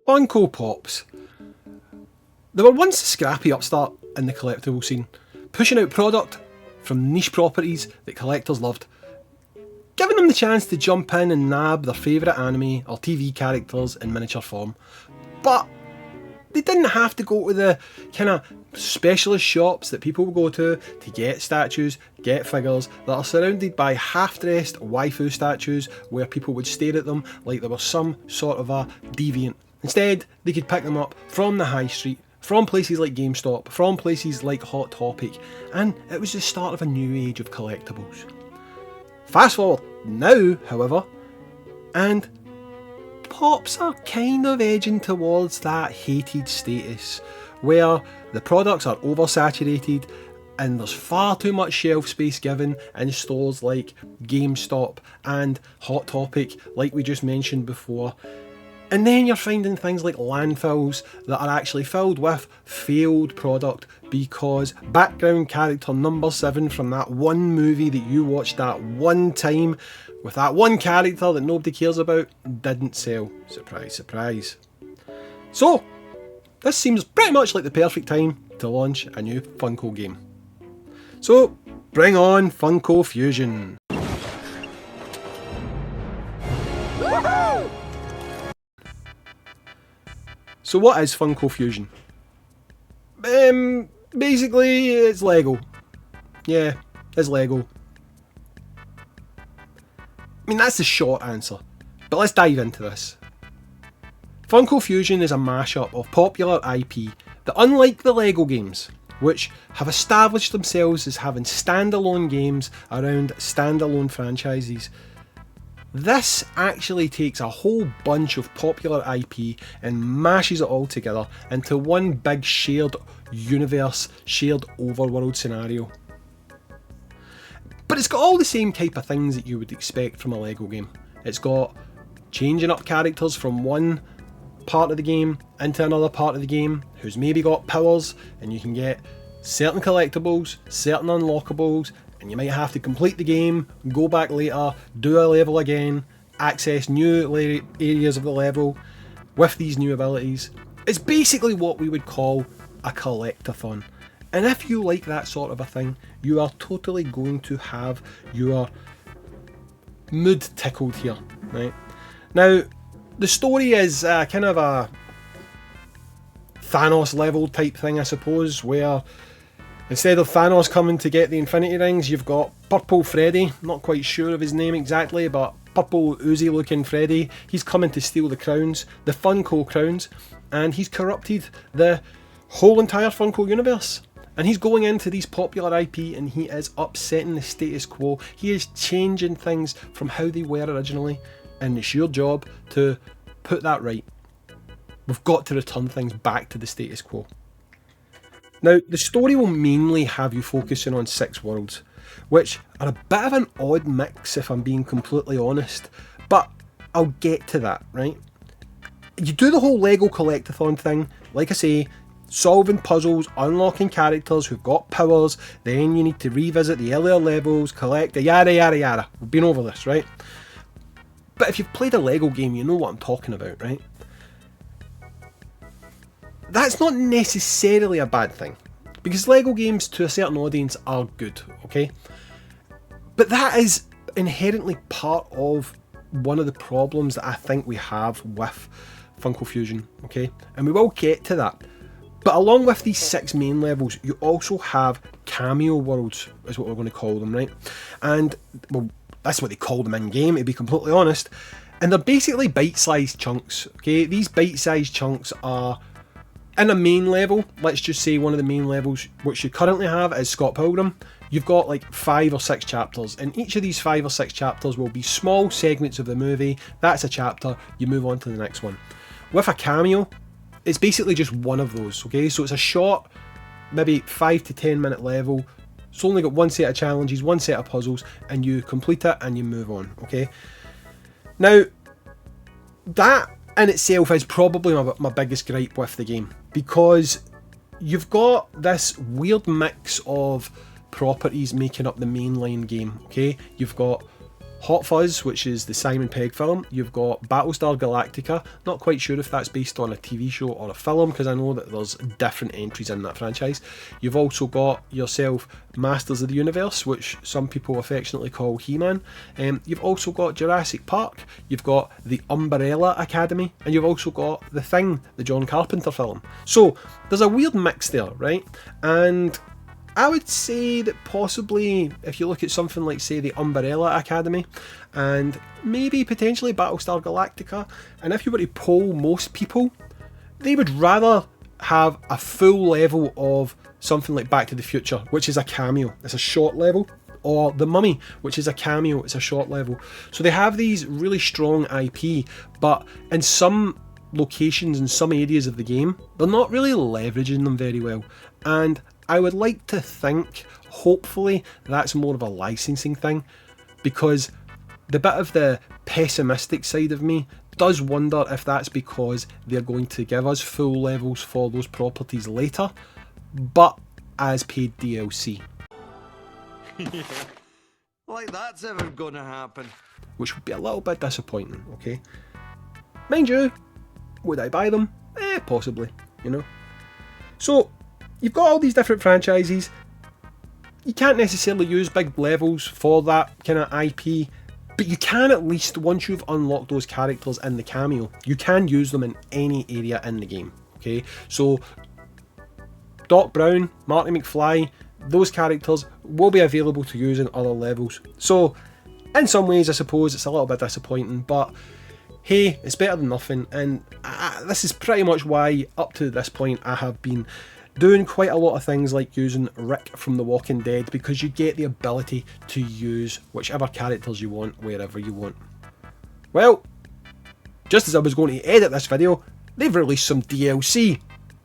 Funko Pops. They were once a scrappy upstart in the collectible scene, pushing out product from niche properties that collectors loved, giving them the chance to jump in and nab their favourite anime or TV characters in miniature form. But they didn't have to go to the kind of specialist shops that people will go to get statues, get figures that are surrounded by half-dressed waifu statues where people would stare at them like they were some sort of a deviant. Instead, they could pick them up from the high street, from places like GameStop, from places like Hot Topic, and it was the start of a new age of collectibles. Fast forward now, however, and Pops are kind of edging towards that hated status, where the products are oversaturated and there's far too much shelf space given in stores like GameStop and Hot Topic, like we just mentioned before. And then you're finding things like landfills that are actually filled with failed product because background character number 7 from that one movie that you watched that one time with that one character that nobody cares about didn't sell. Surprise, surprise. So, this seems pretty much like the perfect time to launch a new Funko game. So, bring on Funko Fusion. Woohoo! So what is Funko Fusion? Basically, it's Lego. Yeah, it's Lego. I mean, that's the short answer. But let's dive into this. Funko Fusion is a mashup of popular IP that, unlike the Lego games, which have established themselves as having standalone games around standalone franchises, this actually takes a whole bunch of popular IP and mashes it all together into one big shared universe, shared overworld scenario. But it's got all the same type of things that you would expect from a Lego game. It's got changing up characters from one part of the game into another part of the game who's maybe got powers, and you can get certain collectibles, certain unlockables, and you might have to complete the game, go back later, do a level again, access new areas of the level with these new abilities. It's basically what we would call a collectathon. And if you like that sort of a thing, you are totally going to have your mood tickled here, right? Now, the story is kind of a Thanos level type thing, I suppose, where instead of Thanos coming to get the Infinity Rings, you've got Purple Freddy, not quite sure of his name exactly, but purple oozy looking Freddy. He's coming to steal the crowns, the Funko crowns, and he's corrupted the whole entire Funko universe. And he's going into these popular IP and he is upsetting the status quo. He is changing things from how they were originally, and it's your job to put that right. We've got to return things back to the status quo. Now, the story will mainly have you focusing on 6 worlds, which are a bit of an odd mix if I'm being completely honest, but I'll get to that, right? You do the whole Lego collectathon thing, like I say, solving puzzles, unlocking characters who've got powers, then you need to revisit the earlier levels, collect the yada yada yada. We've been over this, right? But if you've played a Lego game, you know what I'm talking about, right? That's not necessarily a bad thing, because Lego games to a certain audience are good, okay? But that is inherently part of one of the problems that I think we have with Funko Fusion, okay? And we will get to that. But along with these 6 main levels, you also have cameo worlds, is what we're going to call them, right? And, well, that's what they call them in-game, to be completely honest. And they're basically bite-sized chunks, okay? These bite-sized chunks are in a main level. Let's just say one of the main levels, which you currently have, is Scott Pilgrim. You've got like 5 or 6 chapters, and each of these 5 or 6 chapters will be small segments of the movie. That's a chapter, you move on to the next one. With a cameo, it's basically just one of those, okay? So it's a short, maybe 5 to 10 minute level. It's only got one set of challenges, one set of puzzles, and you complete it and you move on, okay? Now, that in itself is probably my biggest gripe with the game, because you've got this weird mix of properties making up the mainline game, okay? You've got Hot Fuzz, which is the Simon Pegg film. You've got Battlestar Galactica. Not quite sure if that's based on a TV show or a film, because I know that there's different entries in that franchise. You've also got yourself Masters of the Universe, which some people affectionately call He-Man. You've also got Jurassic Park. You've got the Umbrella Academy, and you've also got The Thing, the John Carpenter film. So there's a weird mix there, right? And I would say that possibly if you look at something like, say, the Umbrella Academy and maybe potentially Battlestar Galactica, and if you were to poll most people, they would rather have a full level of something like Back to the Future, which is a cameo, it's a short level, or The Mummy, which is a cameo, it's a short level. So they have these really strong IP, but in some locations, in some areas of the game, they're not really leveraging them very well. And I would like to think, hopefully, that's more of a licensing thing, because the bit of the pessimistic side of me does wonder if that's because they're going to give us full levels for those properties later, but as paid DLC. Like that's ever gonna happen. Which would be a little bit disappointing, okay? Mind you, would I buy them? Possibly, you know? So, you've got all these different franchises. You can't necessarily use big levels for that kind of IP, but you can at least, once you've unlocked those characters in the cameo, you can use them in any area in the game, okay? So, Doc Brown, Marty McFly, those characters will be available to use in other levels. So, in some ways, I suppose it's a little bit disappointing, but hey, it's better than nothing, and this is pretty much why, up to this point, I have been doing quite a lot of things like using Rick from The Walking Dead, because you get the ability to use whichever characters you want, wherever you want. Well, just as I was going to edit this video, they've released some DLC.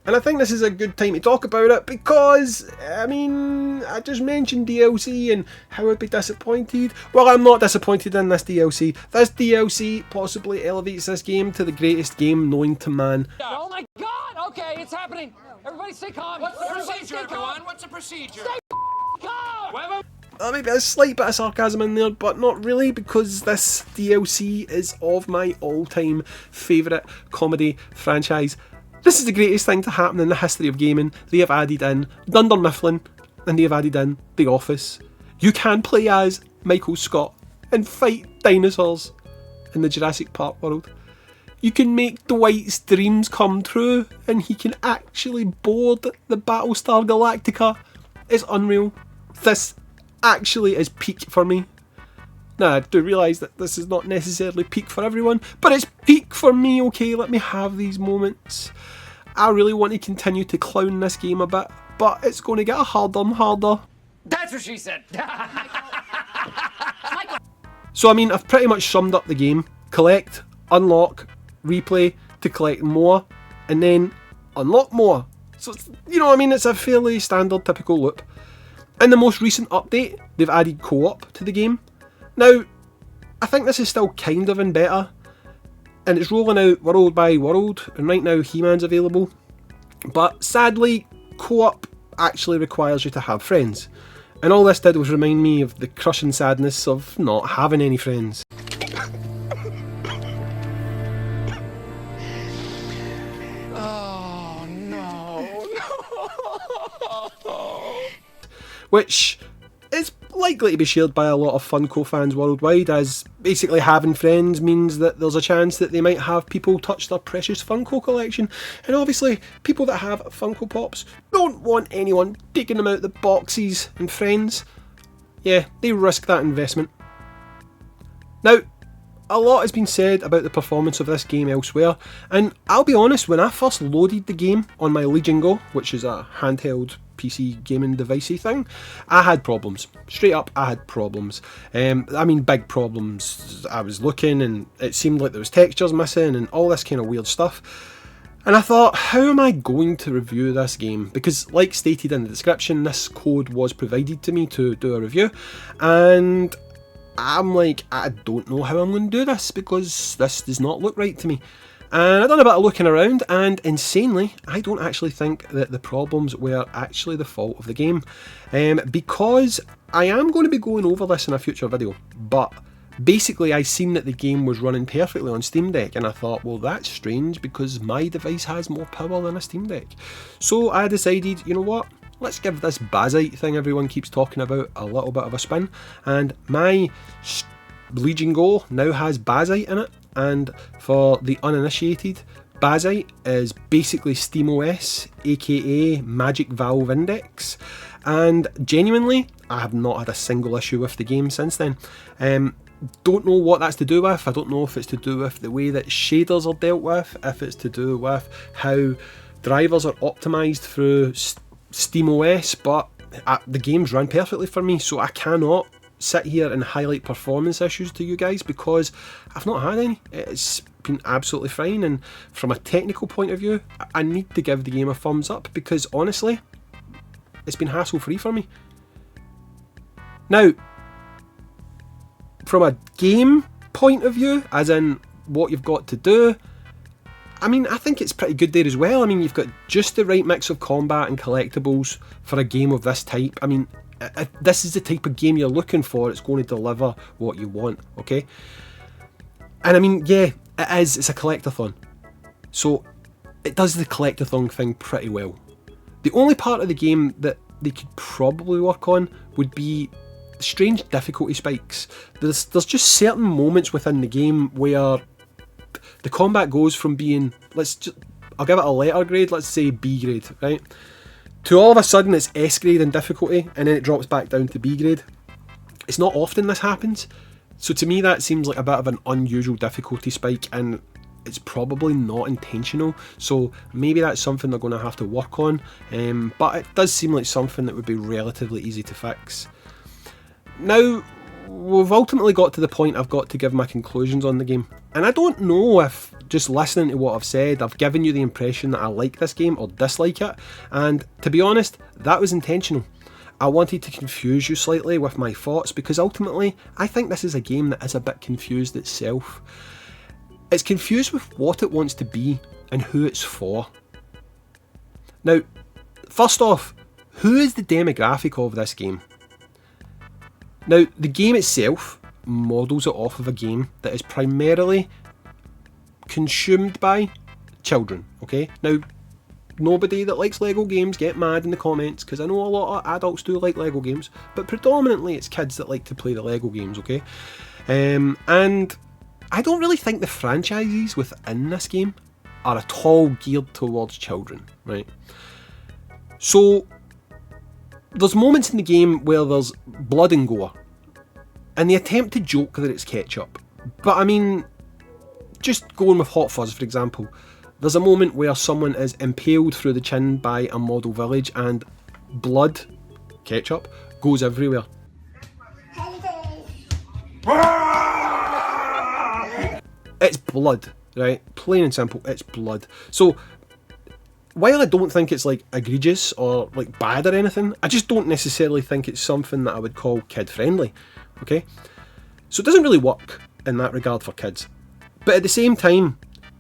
And I think this is a good time to talk about it because, I mean, I just mentioned DLC and how I'd be disappointed. Well, I'm not disappointed in this DLC. This DLC possibly elevates this game to the greatest game known to man. Oh my god! Okay, it's happening! Everybody stay calm! What's the procedure, everyone? What's the procedure? Stay calm! Maybe a slight bit of sarcasm in there, but not really, because this DLC is of my all-time favourite comedy franchise. This is the greatest thing to happen in the history of gaming. They have added in Dunder Mifflin, and they have added in The Office. You can play as Michael Scott and fight dinosaurs in the Jurassic Park world. You can make Dwight's dreams come true, and he can actually board the Battlestar Galactica. It's unreal. This actually is peak for me. Now, I do realise that this is not necessarily peak for everyone, but it's peak for me, okay? Let me have these moments. I really want to continue to clown this game a bit, but it's going to get harder and harder. That's what she said! So, I mean, I've pretty much summed up the game. Collect, unlock, replay to collect more, and then unlock more. So, you know, I mean, it's a fairly standard, typical loop. In the most recent update, they've added co-op to the game. Now, I think this is still kind of in beta, and it's rolling out world by world, and right now He-Man's available. But sadly, co-op actually requires you to have friends. And all this did was remind me of the crushing sadness of not having any friends. Oh, no. Which is likely to be shared by a lot of Funko fans worldwide, as basically having friends means that there's a chance that they might have people touch their precious Funko collection, and obviously people that have Funko Pops don't want anyone taking them out the boxes, and friends, yeah, they risk that investment. Now, a lot has been said about the performance of this game elsewhere, and I'll be honest, when I first loaded the game on my Legion Go, which is a handheld PC gaming devicey thing, I had problems. Straight up, I had problems. I mean, big problems. I was looking and it seemed like there was textures missing and all this kind of weird stuff. And I thought, how am I going to review this game? Because, like stated in the description, this code was provided to me to do a review, and I'm like, I don't know how I'm going to do this because this does not look right to me. And I've done a bit of looking around, and insanely, I don't actually think that the problems were actually the fault of the game. Because I am going to be going over this in a future video, but Basically, I seen that the game was running perfectly on Steam Deck, and I thought, well, that's strange because my device has more power than a Steam Deck. So I decided, you know what? Let's give this Bazite thing everyone keeps talking about a little bit of a spin. And my Legion Go now has Bazite in it. And for the uninitiated, Bazite is basically SteamOS, aka Magic Valve Index. And genuinely, I have not had a single issue with the game since then. Don't know what that's to do with. I don't know if it's to do with the way that shaders are dealt with, if it's to do with how drivers are optimised through SteamOS, but the game's run perfectly for me, so I cannot sit here and highlight performance issues to you guys because I've not had any. It's been absolutely fine, and from a technical point of view, I need to give the game a thumbs up because honestly, it's been hassle-free for me. Now, from a game point of view, as in what you've got to do, I mean, I think it's pretty good there as well. I mean, you've got just the right mix of combat and collectibles for a game of this type. I mean, if this is the type of game you're looking for, it's going to deliver what you want, okay? And I mean, yeah, it is. It's a collectathon. So, it does the collectathon thing pretty well. The only part of the game that they could probably work on would be strange difficulty spikes. There's just certain moments within the game where the combat goes from being, I'll give it a letter grade, let's say B grade, right? To all of a sudden it's S grade in difficulty, and then it drops back down to B grade. It's not often this happens, so to me that seems like a bit of an unusual difficulty spike, and it's probably not intentional, so maybe that's something they're going to have to work on, but it does seem like something that would be relatively easy to fix. Now, we've ultimately got to the point I've got to give my conclusions on the game, and I don't know if just listening to what I've said I've given you the impression that I like this game or dislike it, and to be honest, that was intentional. I wanted to confuse you slightly with my thoughts because ultimately I think this is a game that is a bit confused itself. It's confused with what it wants to be and who it's for. Now, first off, who is the demographic of this game? Now, the game itself models it off of a game that is primarily consumed by children, okay? Now, nobody that likes Lego games get mad in the comments because I know a lot of adults do like Lego games, but predominantly it's kids that like to play the Lego games, okay? And I don't really think the franchises within this game are at all geared towards children, right? So, there's moments in the game where there's blood and gore, and they attempt to joke that it's ketchup. But I mean, just going with Hot Fuzz for example, there's a moment where someone is impaled through the chin by a model village and blood, ketchup, goes everywhere. It's blood, right? Plain and simple, it's blood. So, while I don't think it's like egregious or like bad or anything, I just don't necessarily think it's something that I would call kid friendly, okay? So it doesn't really work in that regard for kids. But at the same time,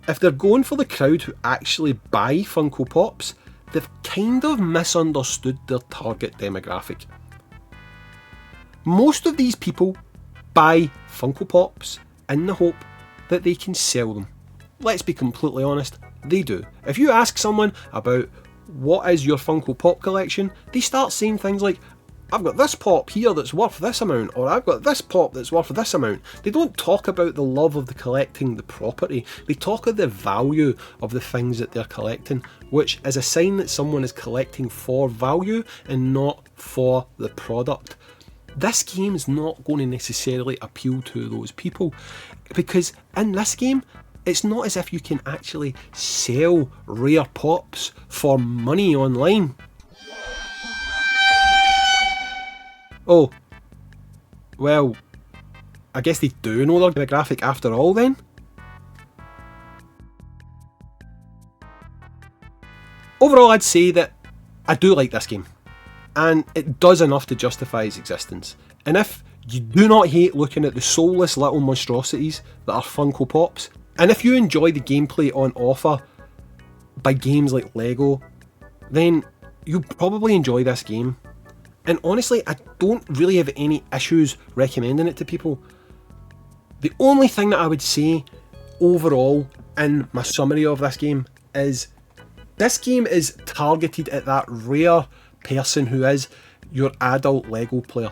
if they're going for the crowd who actually buy Funko Pops, they've kind of misunderstood their target demographic. Most of these people buy Funko Pops in the hope that they can sell them. Let's be completely honest, they do. If you ask someone about what is your Funko Pop collection, they start saying things like, I've got this pop here that's worth this amount, or I've got this pop that's worth this amount. They don't talk about the love of the collecting the property, they talk of the value of the things that they're collecting, which is a sign that someone is collecting for value and not for the product. This game is not going to necessarily appeal to those people, because in this game, it's not as if you can actually sell rare pops for money online. Oh, well, I guess they do know their demographic after all then? Overall, I'd say that I do like this game, and it does enough to justify its existence. And if you do not hate looking at the soulless little monstrosities that are Funko Pops, and if you enjoy the gameplay on offer by games like Lego, then you'll probably enjoy this game. And honestly, I don't really have any issues recommending it to people. The only thing that I would say overall in my summary of this game is targeted at that rare person who is your adult Lego player.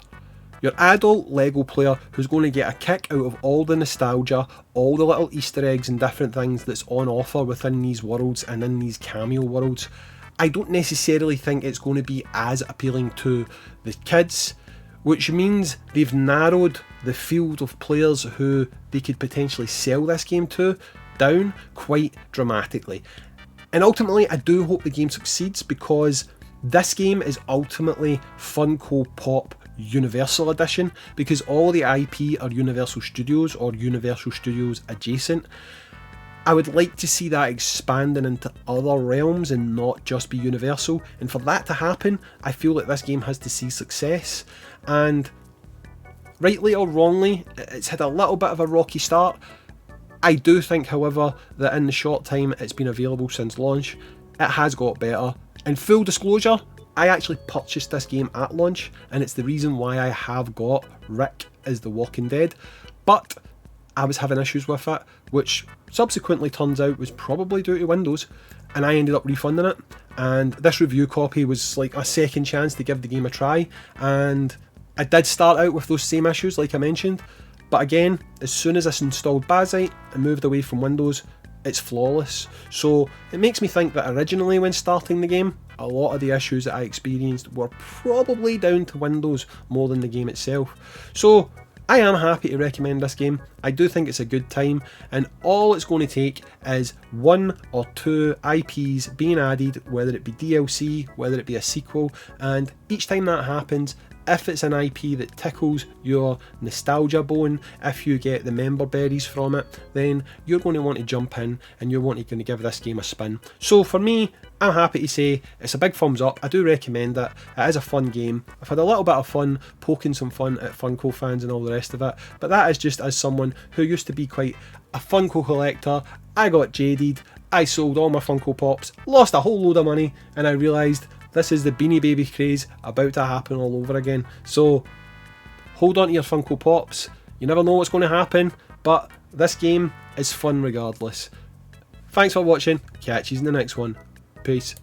Your adult Lego player who's going to get a kick out of all the nostalgia, all the little Easter eggs and different things that's on offer within these worlds and in these cameo worlds. I don't necessarily think it's going to be as appealing to the kids, which means they've narrowed the field of players who they could potentially sell this game to down quite dramatically. And ultimately, I do hope the game succeeds, because this game is ultimately Funko Pop Universal Edition, because all the IP are Universal Studios or Universal Studios adjacent. I would like to see that expanding into other realms and not just be Universal, and for that to happen, I feel like this game has to see success. And rightly or wrongly, it's had a little bit of a rocky start. I do think, however, that in the short time it's been available since launch, it has got better. And full disclosure, I actually purchased this game at launch, and it's the reason why I have got Rick as The Walking Dead, but I was having issues with it, which subsequently turns out was probably due to Windows, and I ended up refunding it. And this review copy was like a second chance to give the game a try, and I did start out with those same issues like I mentioned, but again, as soon as I installed Bazite and moved away from Windows, it's flawless. So it makes me think that originally when starting the game, a lot of the issues that I experienced were probably down to Windows more than the game itself. So I am happy to recommend this game. I do think it's a good time, and all it's going to take is 1 or 2 IPs being added, whether it be DLC, whether it be a sequel, and each time that happens, if it's an IP that tickles your nostalgia bone, if you get the member berries from it, then you're going to want to jump in and you're going to give this game a spin. So for me, I'm happy to say it's a big thumbs up. I do recommend it. It is a fun game. I've had a little bit of fun poking some fun at Funko fans and all the rest of it, but that is just as someone who used to be quite a Funko collector. I got jaded, I sold all my Funko Pops, lost a whole load of money, and I realised this is the Beanie Baby craze about to happen all over again. So hold on to your Funko Pops. You never know what's going to happen, but this game is fun regardless. Thanks for watching. Catch you in the next one. Peace.